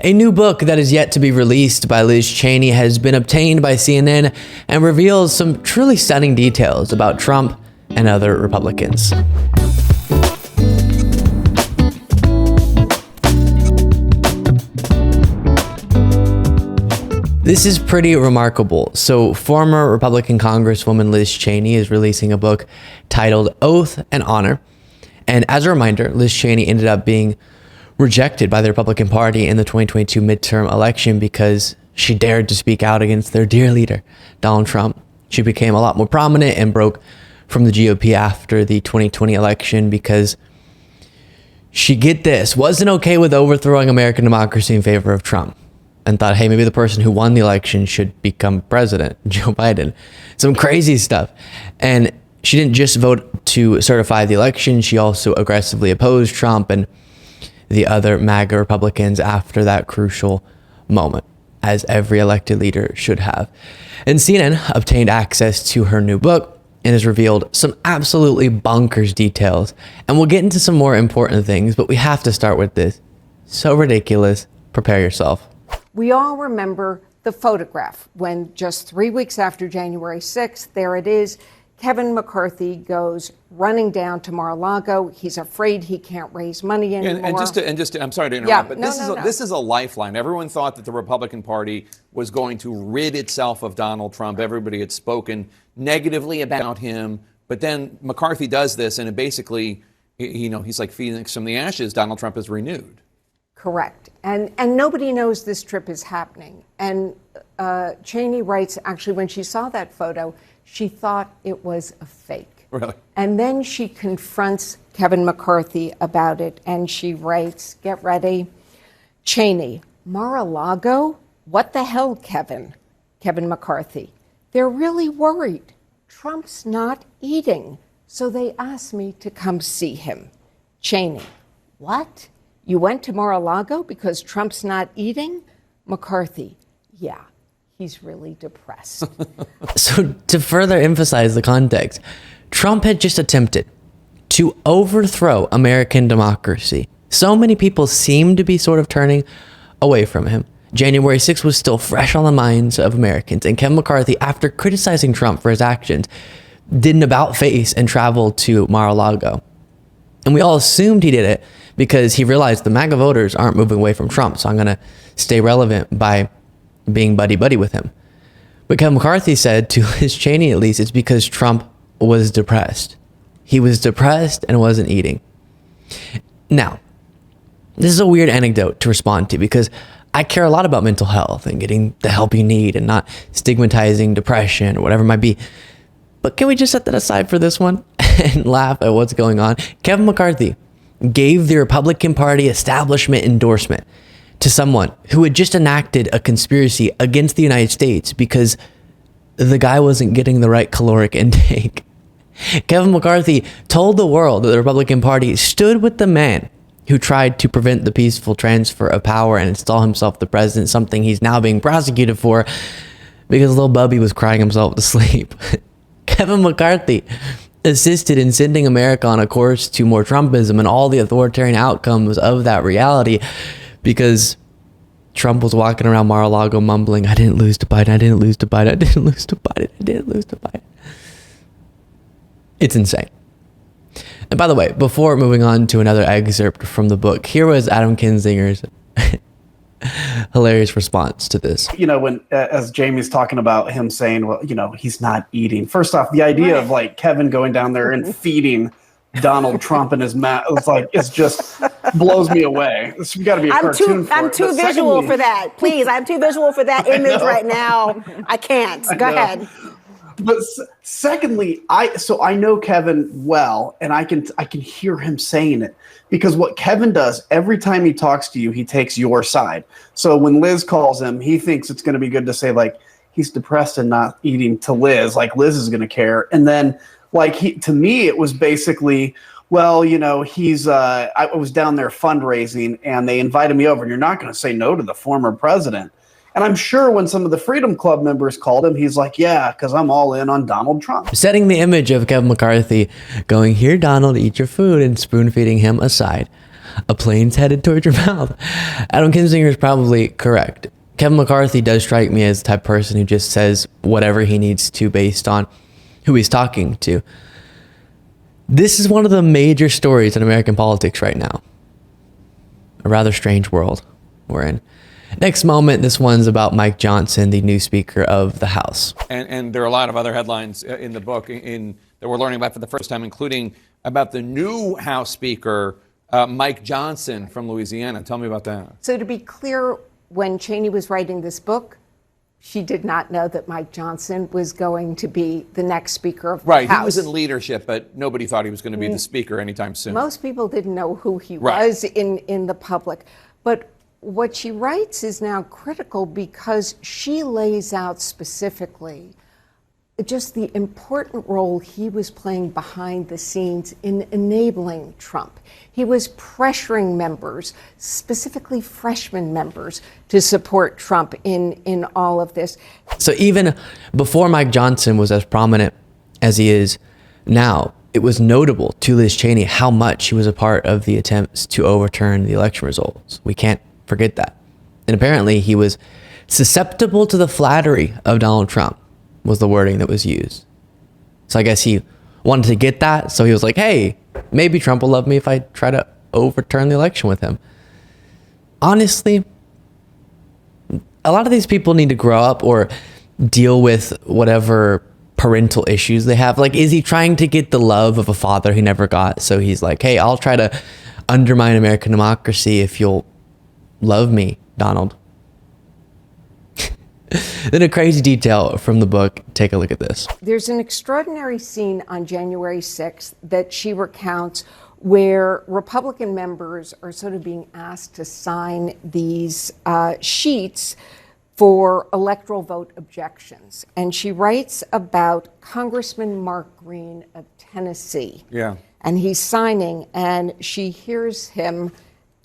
A new book that is yet to be released by Liz Cheney has been obtained by CNN and reveals some truly stunning details about Trump and other Republicans. This is pretty remarkable. So, former Republican Congresswoman Liz Cheney is releasing a book titled Oath and Honor. And as a reminder, Liz Cheney ended up being rejected by the Republican Party in the 2022 midterm election because she dared to speak out against their dear leader, Donald Trump. She became a lot more prominent and broke from the GOP after the 2020 election because she, get this, wasn't okay with overthrowing American democracy in favor of Trump and thought, hey, maybe the person who won the election should become president, Joe Biden. Some crazy stuff. And she didn't just vote to certify the election, she also aggressively opposed Trump and the other MAGA Republicans after that crucial moment, as every elected leader should have. And CNN obtained access to her new book and has revealed some absolutely bonkers details. And we'll get into some more important things, but we have to start with this. So ridiculous. Prepare yourself. We all remember the photograph when just 3 weeks after January 6th, there it is, Kevin McCarthy goes running down to Mar-a-Lago. He's afraid he can't raise money anymore. And just, I'm sorry to interrupt, but this is a lifeline. Everyone thought that the Republican Party was going to rid itself of Donald Trump. Everybody had spoken negatively about him, but then McCarthy does this, and it basically, he's like Phoenix from the ashes. Donald Trump is renewed. Correct. And nobody knows this trip is happening. And Cheney writes, actually, when she saw that photo, she thought it was a fake. Really? And then she confronts Kevin McCarthy about it, and she writes, get ready, Cheney, Mar-a-Lago? What the hell, Kevin? Kevin McCarthy. They're really worried. Trump's not eating, so they asked me to come see him. Cheney, what? You went to Mar-a-Lago because Trump's not eating? McCarthy, yeah. He's really depressed. So to further emphasize the context, Trump had just attempted to overthrow American democracy. So many people seem to be sort of turning away from him. January 6th was still fresh on the minds of Americans, and Kevin McCarthy, after criticizing Trump for his actions, did an about-face and traveled to Mar-a-Lago. And we all assumed he did it because he realized the MAGA voters aren't moving away from Trump, so I'm going to stay relevant by being buddy-buddy with him. But Kevin McCarthy said, to Liz Cheney at least, it's because Trump was depressed. He was depressed and wasn't eating. Now, this is a weird anecdote to respond to because I care a lot about mental health and getting the help you need and not stigmatizing depression or whatever it might be. But can we just set that aside for this one and laugh at what's going on? Kevin McCarthy gave the Republican Party establishment endorsement to someone who had just enacted a conspiracy against the United States because the guy wasn't getting the right caloric intake. Kevin McCarthy told the world that the Republican Party stood with the man who tried to prevent the peaceful transfer of power and install himself the president, something he's now being prosecuted for because little Bubby was crying himself to sleep. Kevin McCarthy assisted in sending America on a course to more Trumpism and all the authoritarian outcomes of that reality because Trump was walking around Mar-a-Lago mumbling, I didn't lose to Biden, I didn't lose to Biden, I didn't lose to Biden, I didn't lose to Biden. It's insane. And by the way, before moving on to another excerpt from the book, here was Adam Kinzinger's hilarious response to this. When as Jamie's talking about him saying, well, he's not eating. First off, the idea of like Kevin going down there and feeding Donald Trump in his mouth, it's just blows me away. This got to be a cartoon. I'm too visual for that. Please, I'm too visual for that image right now. I can't. Go ahead. But secondly, I know Kevin well, and I can hear him saying it because what Kevin does every time he talks to you, he takes your side. So when Liz calls him, he thinks it's going to be good to say like he's depressed and not eating to Liz, like Liz is going to care, and then. To me, it was basically, well, he's, I was down there fundraising and they invited me over and you're not going to say no to the former president. And I'm sure when some of the Freedom Club members called him, he's like, yeah, because I'm all in on Donald Trump. Setting the image of Kevin McCarthy going, here, Donald, eat your food, and spoon feeding him aside. a plane's headed towards your mouth. Adam Kinzinger is probably correct. Kevin McCarthy does strike me as the type of person who just says whatever he needs to based on who he's talking to. This is one of the major stories in American politics right now. A rather strange world we're in. Next moment, this one's about Mike Johnson, the new Speaker of the House. And there are a lot of other headlines in the book that we're learning about for the first time, including about the new House Speaker, Mike Johnson from Louisiana. Tell me about that. So to be clear, when Cheney was writing this book, she did not know that Mike Johnson was going to be the next Speaker of the House. Right, he was in leadership, but nobody thought he was going to be the Speaker anytime soon. Most people didn't know who he was in the public. But what she writes is now critical because she lays out specifically just the important role he was playing behind the scenes in enabling Trump. He was pressuring members, specifically freshman members, to support Trump in all of this. So even before Mike Johnson was as prominent as he is now, it was notable to Liz Cheney how much he was a part of the attempts to overturn the election results. We can't forget that. And apparently he was susceptible to the flattery of Donald Trump, was the wording that was used. So I guess he wanted to get that. So he was like, hey, maybe Trump will love me if I try to overturn the election with him. Honestly, a lot of these people need to grow up or deal with whatever parental issues they have. Like, is he trying to get the love of a father he never got? So he's like, hey, I'll try to undermine American democracy if you'll love me, Donald. Then a crazy detail from the book. Take a look at this. There's an extraordinary scene on January 6th that she recounts where Republican members are sort of being asked to sign these sheets for electoral vote objections. And she writes about Congressman Mark Green of Tennessee. Yeah. And he's signing, and she hears him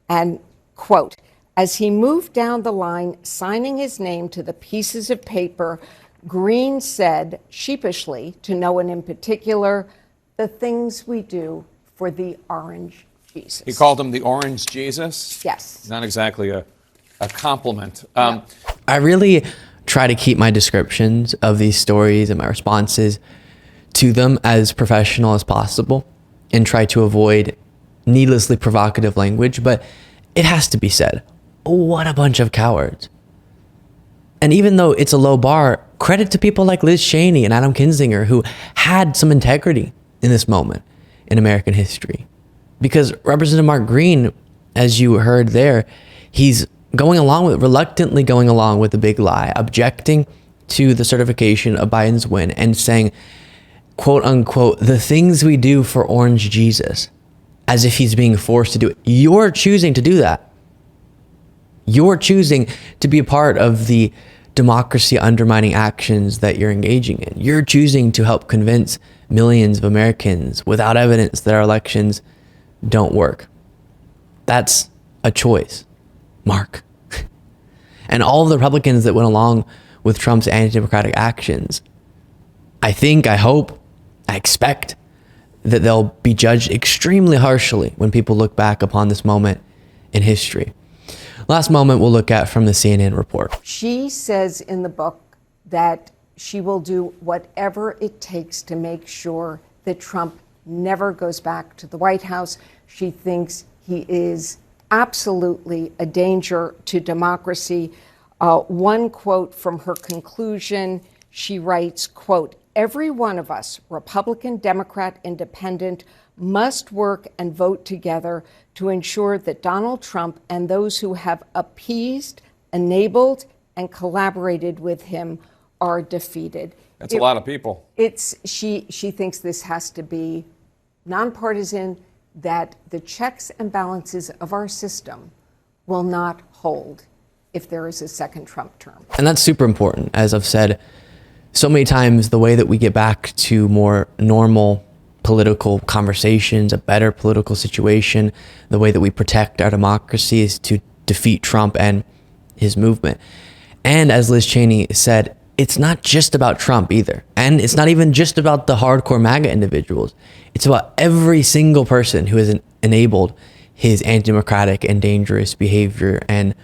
and, quote, as he moved down the line, signing his name to the pieces of paper, Green said sheepishly to no one in particular, the things we do for the orange Jesus. He called him the orange Jesus? Yes. Not exactly a compliment. I really try to keep my descriptions of these stories and my responses to them as professional as possible and try to avoid needlessly provocative language, but it has to be said. What a bunch of cowards. And even though it's a low bar, credit to people like Liz Cheney and Adam Kinzinger who had some integrity in this moment in American history. Because Representative Mark Green, as you heard there, he's reluctantly going along with the big lie, objecting to the certification of Biden's win and saying, quote unquote, the things we do for orange Jesus, as if he's being forced to do it. You're choosing to do that. You're choosing to be a part of the democracy undermining actions that you're engaging in. You're choosing to help convince millions of Americans without evidence that our elections don't work. That's a choice, Mark. And all of the Republicans that went along with Trump's anti-democratic actions, I hope, I expect that they'll be judged extremely harshly when people look back upon this moment in history. Last moment we'll look at from the CNN report. She says in the book that she will do whatever it takes to make sure that Trump never goes back to the White House. She thinks he is absolutely a danger to democracy. One quote from her conclusion, she writes, quote, every one of us, Republican, Democrat, Independent, must work and vote together to ensure that Donald Trump and those who have appeased, enabled, and collaborated with him are defeated. That's a lot of people. She thinks this has to be nonpartisan, that the checks and balances of our system will not hold if there is a second Trump term. And that's super important. As I've said so many times, the way that we get back to more normal political conversations, a better political situation, the way that we protect our democracy is to defeat Trump and his movement. And as Liz Cheney said, it's not just about Trump either. And it's not even just about the hardcore MAGA individuals. It's about every single person who has enabled his anti-democratic and dangerous behavior and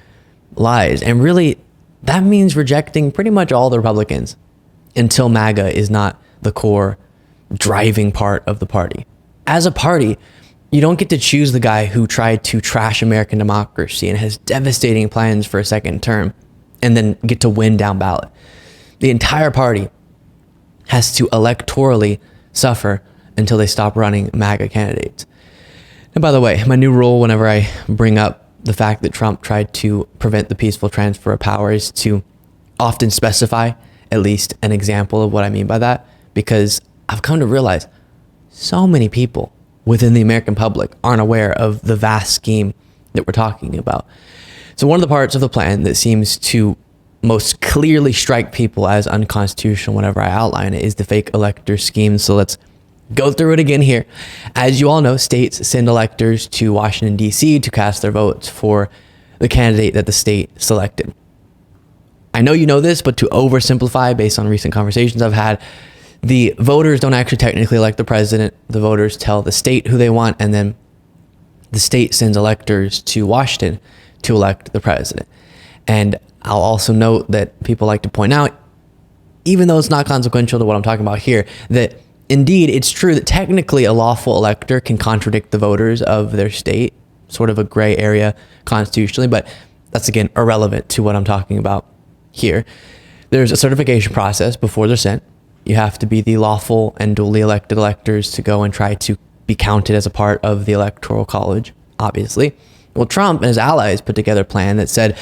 lies. And really, that means rejecting pretty much all the Republicans until MAGA is not the core driving part of the party. As a party, you don't get to choose the guy who tried to trash American democracy and has devastating plans for a second term and then get to win down ballot. The entire party has to electorally suffer until they stop running MAGA candidates. And by the way, my new rule whenever I bring up the fact that Trump tried to prevent the peaceful transfer of power is to often specify at least an example of what I mean by that, because I've come to realize so many people within the American public aren't aware of the vast scheme that we're talking about. So one of the parts of the plan that seems to most clearly strike people as unconstitutional whenever I outline it is the fake elector scheme. So let's go through it again here. As you all know, states send electors to Washington, D.C. to cast their votes for the candidate that the state selected. I know you know this, but to oversimplify based on recent conversations I've had, the voters don't actually technically elect the president. The voters tell the state who they want, and then the state sends electors to Washington to elect the president. And I'll also note that people like to point out, even though it's not consequential to what I'm talking about here, that indeed, it's true that technically a lawful elector can contradict the voters of their state, sort of a gray area constitutionally, but that's again irrelevant to what I'm talking about here. There's a certification process before they're sent. You have to be the lawful and duly elected electors to go and try to be counted as a part of the Electoral College, obviously. Well, Trump and his allies put together a plan that said,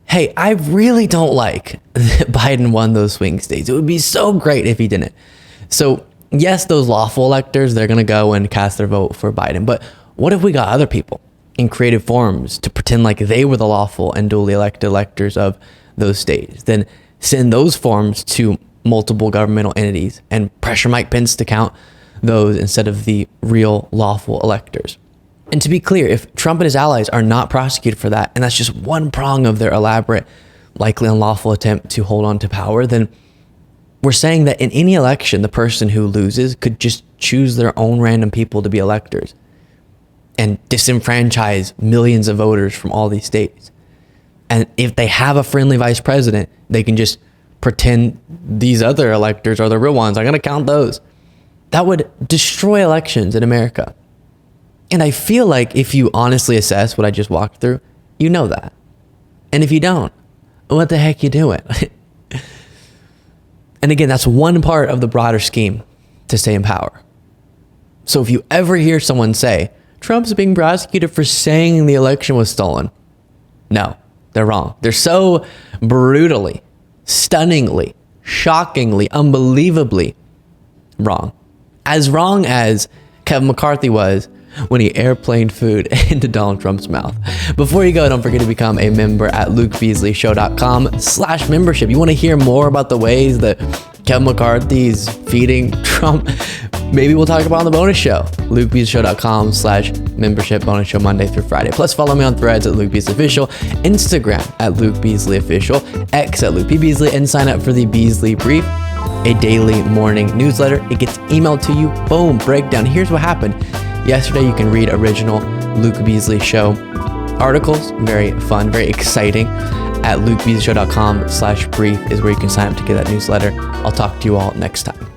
hey, I really don't like that Biden won those swing states. It would be so great if he didn't. So yes, those lawful electors, they're going to go and cast their vote for Biden. But what if we got other people in creative forms to pretend like they were the lawful and duly elected electors of those states? Then send those forms to multiple governmental entities and pressure Mike Pence to count those instead of the real lawful electors. And to be clear, if Trump and his allies are not prosecuted for that, and that's just one prong of their elaborate, likely unlawful attempt to hold on to power, then we're saying that in any election, the person who loses could just choose their own random people to be electors and disenfranchise millions of voters from all these states. And if they have a friendly vice president, they can just pretend these other electors are the real ones. I'm going to count those. That would destroy elections in America. And I feel like if you honestly assess what I just walked through, you know that. And if you don't, what the heck you doing? And again, that's one part of the broader scheme to stay in power. So if you ever hear someone say, Trump's being prosecuted for saying the election was stolen, no, they're wrong. They're so brutally, stunningly, shockingly, unbelievably wrong. As wrong as Kevin McCarthy was when he airplaned food into Donald Trump's mouth. Before you go, don't forget to become a member at lukebeasley.com/membership. You want to hear more about the ways that Kevin McCarthy is feeding Trump? Maybe we'll talk about on the bonus show. lukebeasley.com/membership, bonus show Monday through Friday. Plus follow me on Threads at Luke Beasley Official, Instagram at Luke Beasley Official, X at Luke P. Beasley, and sign up for the Beasley Brief, a daily morning newsletter. It gets emailed to you. Boom, breakdown. Here's what happened yesterday. You can read original Luke Beasley Show articles. Very fun, very exciting. At lukebeasley.com/brief is where you can sign up to get that newsletter. I'll talk to you all next time.